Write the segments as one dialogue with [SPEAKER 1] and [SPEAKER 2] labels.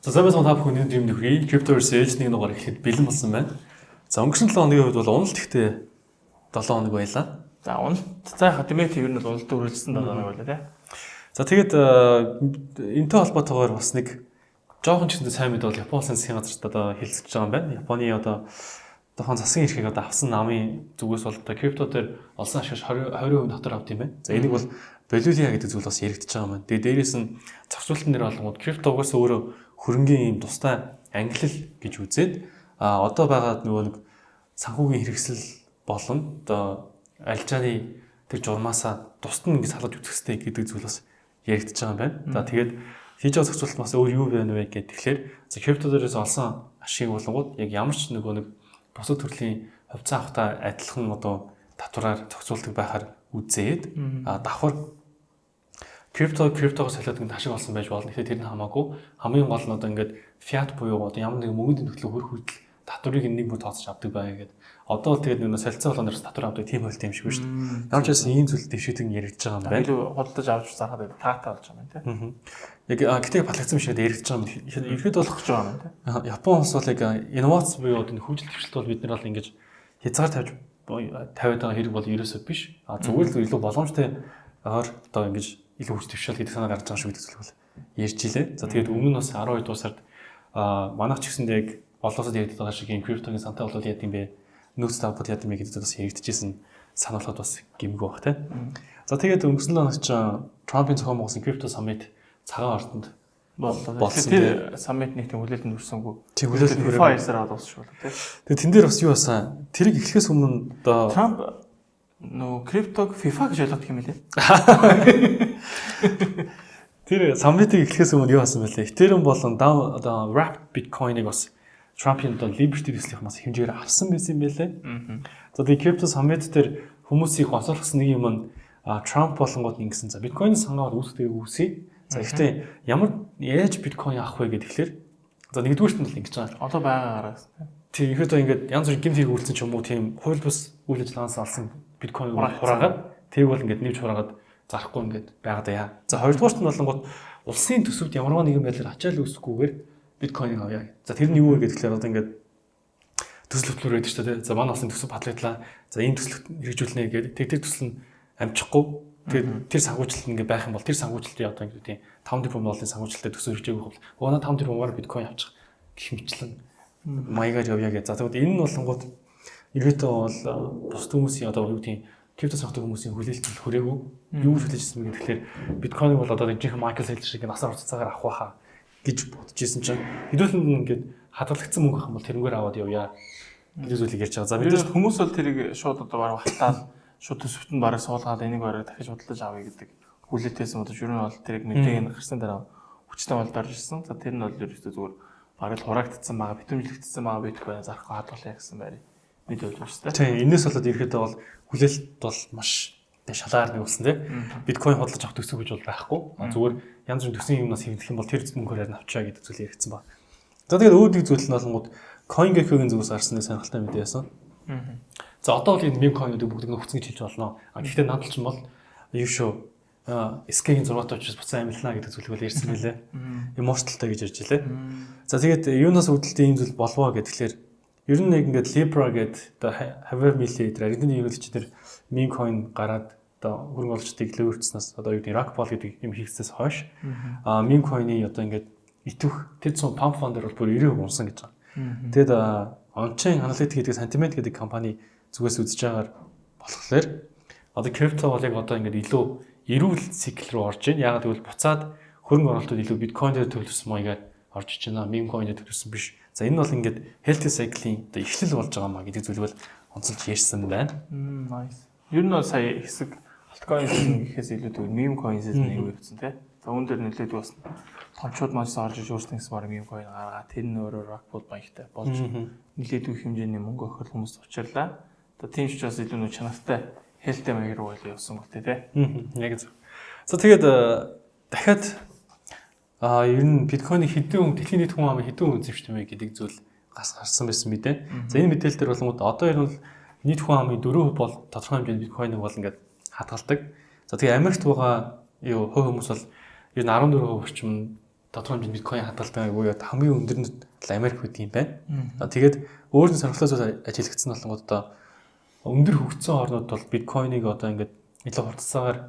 [SPEAKER 1] За замаас та бүхэн өнөөдөр юм нөхрий Cryptoverse ээлжний дугаар эхлэхэд бэлэн болсон байна. За өнгөрсөн 7 хоногийн хувьд бол уналт ихтэй 7 хоног байлаа.
[SPEAKER 2] За уналт цаахаа тэмээ тэр нь бол уналт үргэлжсэн 7 хоног байлаа тий.
[SPEAKER 1] За тэгээд энэтэй холбоотойгоор бас нэг жоохон ч гэсэн сайн мэд бол Японы засгийн газарт одоо хэлцэж байгаа юм байна. Японы одоо тохон засгийн эрхийг одоо авсан намын зүгээс бол одоо крипто дээр олсон ашигш 20% дотор авд юм байна. За энийг бол болиулиа гэдэг зүйл бас яригдчихэж байгаа юм байна. Тэгээд дээрээс нь зохицуулалтын нэр болгоод крипто угаасаа өөрөө хөрөнгөний юм тустай ангилал гэж үзээд одоо байгаа нөгөө нэг санхүүгийн хэрэгсэл болон одоо альжааны тэр журмаасаа тусад нь ингэ салгаж үзэхтэй гэдэг зүйл бас яригдчихэж байгаа юм байна. За тэгээд хийж байгаа зохицуулалт бас өөр юу байна вэ гэдэг тэгэхээр за крипто дээрээс олсон ашиг болгоод яг ямар ч нөгөө нэг бусад төрлийн хувьцаа авахтай адилхан одоо татвараар зохицуулдаг байхаар үзээд давхар криптогоос солиод ингэ ашиг олсон байж болно. Тэгэхээр тэр нь хамаагүй хамгийн гол нь одоо ингээд фиат буюу одоо ямар нэгэн мөнгөний төлөв хөрөх хүртэл татварыг нэг бүр тооцож авдаг байгаа гэдэг. Одоо л тэгээд нэг солилцоо болгоноор татвар авдаг тийм хөлт юм шиг байна шүү дээ. Ямар ч байсан ийм зүйл дэвшигдэг яригдж байгаа юм байна.
[SPEAKER 2] Илүү худалдаж авч зарахад таатай болж байгаа юм тийм.
[SPEAKER 1] Яг гэтээ батлагдсан юм шиг яригдж байгаа юм. Ихэд болох
[SPEAKER 2] гэж байгаа юм тийм.
[SPEAKER 1] Япон улс бол яг инновац буюу одоо хөгжил төвшлт бол бид нар бол ингэж хязгаар тавьж тавиад байгаа хэрэг бол ерөөсөө биш. Зүгээр л илүү боломжтой одоо ингэж илүү хүч төвшил гэдэг санаа гарч байгаа шүү гэдэг зүйл бол ярьж илээ. За тэгээд өмнө нь бас 12 дугаар сард манайх ч гэсэндээ яг олоосод яригддаг байгаа шиг юм криптогийн сантай болоод яд юм бэ? Нөөц тавбод яд юм бэ гэдэг бас яригдчихсэн санаалахад бас гимгүү бах тий. За тэгээд өнгөрсөн лоног ч Трампын зохион байгуулсан крипто саммит цагаан ортонд
[SPEAKER 2] болсон. Тэр саммит нэг тийм хүлээлтэнд хүрсэнгүй.
[SPEAKER 1] Тийм хүлээлтэнд
[SPEAKER 2] Pfizer-аар дуусчихвол тий.
[SPEAKER 1] Тэгээд тэн дээр бас юу басан? Тэрийг эхлэхээс өмнө одоо
[SPEAKER 2] Трамп нөө криптог FIFA гэж ойлгох юм лээ.
[SPEAKER 1] Тэр саммитыг эхлэхээс өмнө юу басан бэлээ? Ethereum болон одоо Wrapped Bitcoin-ыг бас Trump-ийн одоо Liberty төслийн бас хэмжээгээр авсан байсан юм байлээ. За тэгээд крипто саммит дээр хүмүүсийг гонцолгосон нэг юм нь Trump болонгууд ингэсэн. За биткойн санаагаар үүсгэдэг үүсэе. За гэхдээ ямар яаж биткойн авах вэ гэхээр за нэгдүгээрт нь бол ингэж байгаа.
[SPEAKER 2] Одоо байгаагаараас.
[SPEAKER 1] Тийм ихэд ингээд янз бүрийн гэмт хэрэг үйлцэн ч юм уу тийм хууль бус үйл ажиллагаанаас алсан биткойн хураагаад тэрийг бол ингээд нэвж хураагаад зарахгүй ингээд байгаад яа. За хоёрдугаарт нь болонгууд улсын төсөвд ямарваа нэгэн байдлаар ачаал үүсэхгүйгээр биткойныг авъя. За тэр нь юу вэ гэхээр одоо ингээд төсөл хөтөлбөр байдаг шүү дээ. За манай улсын төсөв батлагдлаа. За энэ төслөд хэрэгжүүлнэ гэдэг. Тэр төсөл нь амжихгүй. Тэгээд тэр санхүүжилт ингээд байх юм бол тэр санхүүжилтийн одоо ингээд тийм 5 тэрбум долларын санхүүжилтээр төсөв хэрэгжээгүйх бол өөна 5 тэрбумаар биткойн авчих гэх мэтлэн маягаар явъя гэж. За тэгвэл энэ нь болонгууд ерөөдөө бол бус хүмүүсийн одоо юу гэдэг крипто санхүүг хүмүүсийн хүлээлтэнд хүрээгүй. Юу хүлээжсэн бэ гэхээр биткойныг бол одоо жинхэнэ Майкл Сейлер шиг насаар хуцацаагаар авах байхаа гэж бодож ирсэн чинь хэдүүлэн ингээд хадгалагдсан мөнгө хам бол тэрнгээр аваад явъя гэдэг зүйлийг ярьж байгаа. За бид
[SPEAKER 2] хүмүүс бол тэрийг шууд одоо бараг хатаад шууд төсөвт нь бараг суулгаад энийг бараг дахиж бодлож авъя гэдэг хүлээлтээс бодож ер нь бол тэрийг мэдээ гарсан дараа хүчтэй бол дарж ирсэн. За тэр нь бол ерөөсөө зүгээр бараг л хураагдсан байгаа, битүүмжлэгдсэн байгаа биткойн зарах хадгалъя гэсэн байр мэдээ болж байна шүү дээ.
[SPEAKER 1] Тийм энэс болоод ерөөдөө бол хүлээлт бол маш шалгаар нэгүүлсэн тийм биткойн хотлож авах төсөв гэж бол байхгүй. Зүгээр янз бүрийн төсвийн юмнаас хийх юм бол тэр мөнгөөр нь авчаа гэдэг зүйл яригдсан ба. За тэгээд өөр нэг зүйл нь болонгууд CoinGecko-гийн зүгээс гарсан нэг сонирхолтой мэдээ яасан. За одоо бол энэ мем coin-уудыг бүгдийг нөхцөн гэж хэлж болно. Гэхдээ надад ч юм бол юу шүү SK-ийн зургаатай учраас буцаа амилнаа гэдэг зүйлийг бол ярьсан байлээ. Immortal-тай гэж ярьж илээ. За тэгээд юунаас үүдэлтэй ийм зүйл болвоо гэхэлэр ер нь нэг ингээд Libra гэдэг одоо Haver Millie дээр аргентины ерөнхийлөгч тэр meme coin гараад одоо хөрөнгө оруулалтыг лөөрцснээс одоо юу гэдэг Rugpal гэдэг юм хийгдсээс хойш meme coin-ы одоо ингээд итвэх тэд сум pump fund дээр бол бүр 90% унсан гэж байгаа. Тэгэд on-chain analytics гэдэг Sentiment гэдэг компани зүгээс үзэж байгаагаар болохоор одоо крипто бол яг одоо ингээд илүү эрүүл цикл рүү орж байна. Яагаад гэвэл буцаад хөрөнгө оруулалтууд илүү биткойн дээр төлөвлөсөн маягаар орж иж байна. Meme coin дээр төлөвлөсөн биш. За энэ бол ингээд healthy cycle-ийн одоо эхлэл болж байгаа маа гэдэг зүйлийг бол онцолж ярьсан байна.
[SPEAKER 2] Nice. Ер нь бол сая хэсэг altcoin гэхээс илүү meme coin нэг үгсэн тий. За үүн дээр нэлээд бас томчууд маш орж иж өөрснөө гэсэн баг meme coin гаргаа тэр нь өөрөө Rockpool баяртай болж нэлээд их хэмжээний мөнгө охирол хүмүүст учирлаа. Одоо тийм ч бас илүү нэг чанартай healthy маягаар бол явсан гот тий.
[SPEAKER 1] Яг зөв. За тэгээд дахиад ер нь биткойны хэдэн дэлхийн нийт хүн амын хэдэн үнэтэйч юм бэ гэдэг зүйл гарсан байсан мэдээ. За энэ мэдээлэл дээр болонгууд одоо ер нь нийт хүн амын 4% бол тодорхой хэмжээний биткойныг бол ингээд хадгалдаг. За тэгээ Америкт байгаа юу хувь хүмүүс бол ер нь 14% орчим тодорхой хэмжээнд биткойн хадгалдаг буюу хамгийн өндөр нь Америк гэдэг юм байна. Тэгээд өөрийн сонирхлоос ажиглагдсан болонгод одоо өндөр хөгжсөн орнууд бол биткойныг одоо ингээд илүү хурдсаагаар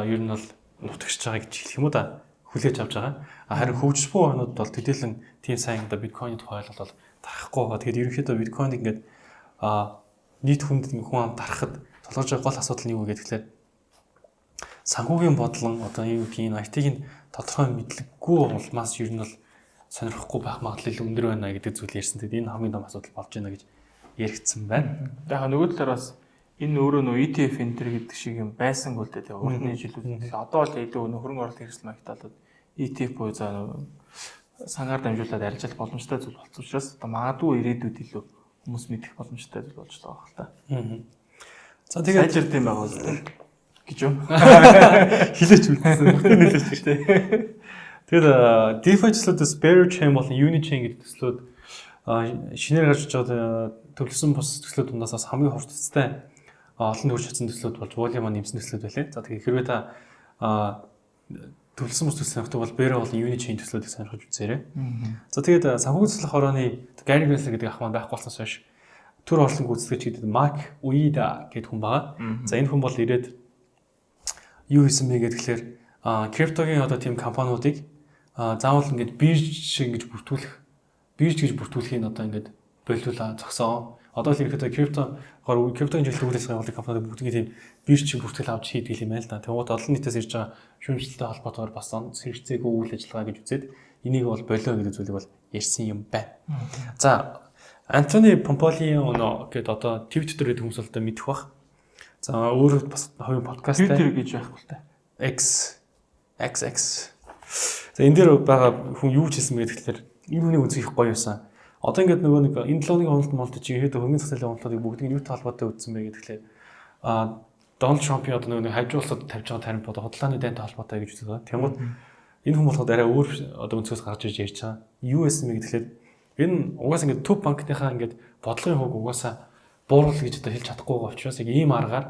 [SPEAKER 1] ер нь бол нутагшиж байгаа гэж хэлэх юм уу да хүлээж авч байгаа. Харин хөгжиж буй орнууд бол төдийлөн тийм сайн одоо биткойны тухай ойлголт бол тарахгүй байгаа. Тэгээд ерөнхийдөө биткойныг ингээд нийт хүнд хүн ам тарахад толгойж байгаа гол асуудал нь юу вэ гэхээр санхүүгийн бодлон одоо юу гэдгийг IT-ийн тодорхой мэдлэггүй улмаас ер нь бол сонирхгүй байх магадлал илүү өндөр байна гэдэг зүйл ярьсан. Тэгээд энэ хамгийн том асуудал болж байна гэж яригдсан байна.
[SPEAKER 2] Яг нөгөө талаараас энэ өөрөө нөө ETF энтер гэдэг шиг юм байсангүй л дээ. Өөрөний жилүүд одоо л илүү хөрөнгө оруулалт хэрэгсэл магтаалууд ETF буюу за сангаар дамжуулаад арилжуулах боломжтой зүйл болсон учраас одоо магадгүй ирээдүйд илүү хүмүүс мэдэх боломжтой зүйл болж байгаа хэрэг та.
[SPEAKER 1] За тэгээд
[SPEAKER 2] сайжирд юм байгаа үстэй гэж юм.
[SPEAKER 1] Хилээч үлдсэн. Бүгд нэлээч шүү дээ. Тэгээд DeFi төслүүдээс Bear Chain болон Unichain гэдэг төслүүд шинээр гарч байгаа төвлөсөн бус төслүүд дундаас хамгийн хурцтай олон төвч чадсан төслүүд болж волюм нэмсэн төслүүд байлээ. За тэгэхээр хэрвээ та төвлөсөн бус төсөл авах бол Bear болон Unichain төслүүдийг сонирхож үзээрэй. За тэгээд санхүүгийн цэцлэх хорооны Gary Gensler гэдэг ах маань байхгүй болсноос хойш төр орлон гүйцэтгэгч гэдэг Mark Ueda гэдэг хүн байгаа. За энэ хүн бол ирээд юу хийсэн бэ гэхээр криптогийн одоо тийм компаниудыг заавал ингээд бирж гэж бүртгүүлэхийг одоо ингээд болиулаа зогсоо. Одоо л ирэхэд криптогийн жилийн үйлчлэгээ явуулдаг компаниуд бүгдийг тийм бирж шиг бүртгэл авч хийдэг юм байна л да. Тэгвэл олон нийтээс ирж байгаа шүүмжлэлтэй холбоотойгоор бас хэрэгцээгүй үйл ажиллагаа гэж үзээд энийг бол болио гэдэг зүйлийг бол ярьсан юм байна. За Антони Помполино гэдэг одоо Twitter гэдэг хүмүүс бол мэдэх бах. За өөрөө бас хувийн подкаст
[SPEAKER 2] Twitter гэж байхгүй л та.
[SPEAKER 1] XX. За энэ дээр байгаа хүн юу ч хэлсэн бэ гэхээр энэ хүний үнцгий их гоё байсан. Одоо ингээд нөгөө нэг энэ 7-ны онолт молт чи хэд хөрөнгөний зах зээлийн онолтыг бүгдийг юутай холбоотой үзсэн бэ гэхээр Дональд Трампын одоо нөгөө хажуулсад тавьж байгаа тарин бодо хотлооны дайнтай холбоотой гэж үздэг. Тэгмээд энэ хүн болоход арай өөр одоо өнцгөөс гарч ирж ярьж байгаа. Юу байсан бэ гэхээр энэ угаасаа ингээд төв банкныхаа ингээд бодлогын хөг угаасаа бууруулах гэж одоо хэлж чадахгүй байгаа учраас яг ийм аргаар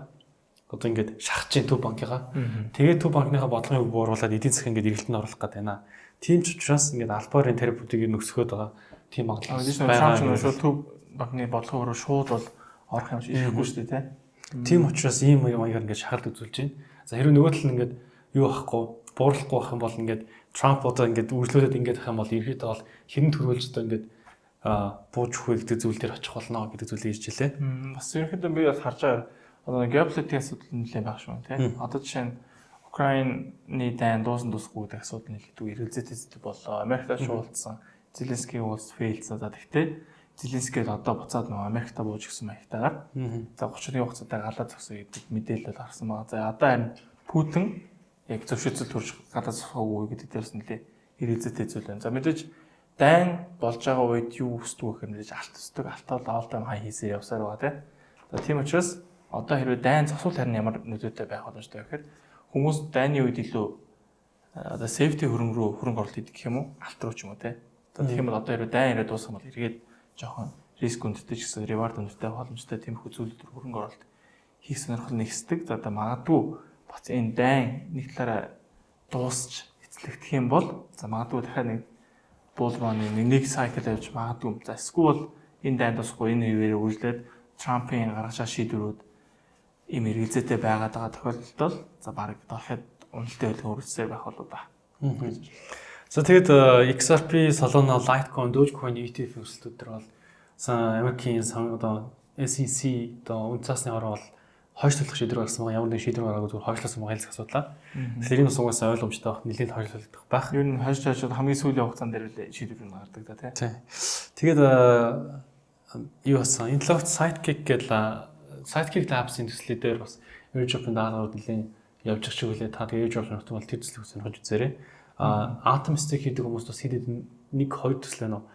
[SPEAKER 1] одоо ингээд шахаж чинь төв банкныхаа. Тэгээд төв банкныхаа бодлогын хөг бууруулаад эдийн засгийн ингээд эргэлтэнд оруулах гэдэг байна. Тийм ч учраас ингээд альбарын терапевтийг нөхсгөөд байгаа. Тийм магадлал
[SPEAKER 2] байгаа. Трамп шууд төв банкны бодлогоор шууд бол орох юм шиг ирэхгүй шүү дээ,
[SPEAKER 1] тийм учраас ийм маягаар ингээд шахалт үзүүлж байна. За хэрвээ нөгөө тал нь ингээд юу ахгүй буурлахгүй байх юм бол ингээд Трамп одоо ингээд үргэлжлүүлээд ингээд ах юм бол ерөөдөө бол хэрэн төрүүлж одоо ингээд бууж өгөх гэдэг зүйл дээр очих болно гэдэг зүйлийг ирж илээ.
[SPEAKER 2] Бас ерөөдөө би бас харж байгаа одоо геополитик асуудал нэлээд баг шүү, тийм. Одоо жишээ нь Украины дайн дуусахгүй гэдэг асуудал нэлээд эргэлзээтэй боллоо. Америкт шуулцсан, Зеленскийн улс фейлсэн. За тэгтээ Зеленский л одоо буцаад нөгөө Америкта бууж гисэн маягтайгаар. За 30-ны хугацаатай галаа зогсоо гэдэг мэдээлэл гарсан байгаа. За одоо харин Путин яг зөвшөөрлөл төрж галаа зогсох уу гэдэг дээрс нэлээд эргэлзээтэй зүйл байна. За мэдээж дайн болж байгаа үед юу хүсдэг вэ гэхээр мэдээж алт өсдөг, алтаал all-time high хийсээр явсаар байгаа тийм. За тийм учраас одоо хэрвээ дайн зогсвол харин ямар нөлөөтэй байх боломжтой вэ гэхээр хүмүүс дайны үед илүү одоо safety хөрөнгө оруулалт хийдэг гэх юм уу? Алт руу ч юм уу тийм. За тэгэх юм бол одоо хэрвээ дайн ирээд дуусах юм бол эргээд жоохон риск өндөртэй ч гэсэн reward өндөртэй боломжтой тиймэрхүү зүйлүүд хөрөнгө оруулалт хийх сонирхол нэгсдэг. За одоо магадгүй бац энэ дайн нэг талаараа дуусч эцлэгдэх юм бол за магадгүй дахиад нэг булманы нэг cycle явж магадгүй. За эсвэл энэ дайн дуусахгүй энэ үеэр үргэлжлээд Трампын гаргаж шийдвэрүүд ийм эргэлзээтэй байгаад байгаа тохиолдолд за баг дахиад үнэлтэй хөрөлцөөр байх болоо да.
[SPEAKER 1] За тэгээд XRP, Solana, Litecoin, Dogecoin ETF өсөлтүүд төр бол Америкийн одоо SEC одоо үн цасны хороо бол хойшлуулах шийдвэр гаргасан байгаа. Ямар нэг шийдвэр гаргаагүй зүгээр хойшлуулсан байгаа хэлцэх асуудлаа. Тэгэхээр энэ бас угаасаа ойлгомжтой байх, нэлээд хойшлуулагдах байх.
[SPEAKER 2] Ер нь хойшлуулж хамгийн сүүлийн хугацаанд дээр л шийдвэр нь гардаг да тий.
[SPEAKER 1] Тэгээд юу басан энэ логт Sidekick гэдэг Sidekick Labs-ийн төслий дээр бас airdrop-ын даалгаврууд нэлээд явж байгаа шиг үлээ. Та тэгээд airdrop нөхдөг бол тэр төслийг сонирхож үзээрэй. Atomistic хийдэг хүмүүс бас хэд нэг хоёр төсөл байна.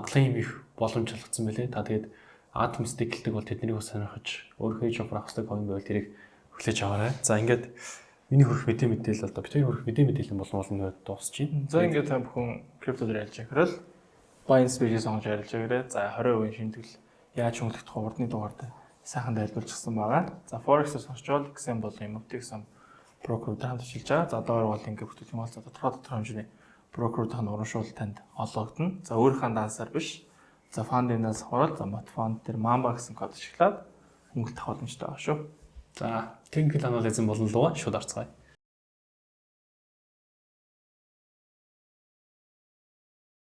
[SPEAKER 1] Claim их боломж олгоцсон байлээ. Та тэгээд Atomistic гэдэг бол тэднийг бас сонирхож өөрөө airdrop авах хэрэгтэй coin байвал тэрийг хүлээж аваарай. За ингээд миний хөрөх мэдээлэл одоо битүүр хөрөх мэдээлэл болно дуусч байна.
[SPEAKER 2] За ингээд та бүхэн крипто дээр ялж яхарал Binance Space сонгож арилж байгаарай. За 20% шимтгэл яаж хөнгөлөх урдны дугаард сайхан тайлбарлчихсан байгаа. За Forex-ээс сонсчвол XM болон Emotic-сан брокер хамт ажиллаж байгаа. За доороо бол ингээд бүртгэх юм бол тодорхой хэмжээний брокеруудын урамшуул танд олгогдно. За өөрийнхөө дансаар биш. За фандинаас ороод за мод фонд дээр Mamba гэсэн код ашиглаад хөнгөлт авах боломжтой байгаа шүү.
[SPEAKER 1] За technical analysis болон луга шууд орцгоё.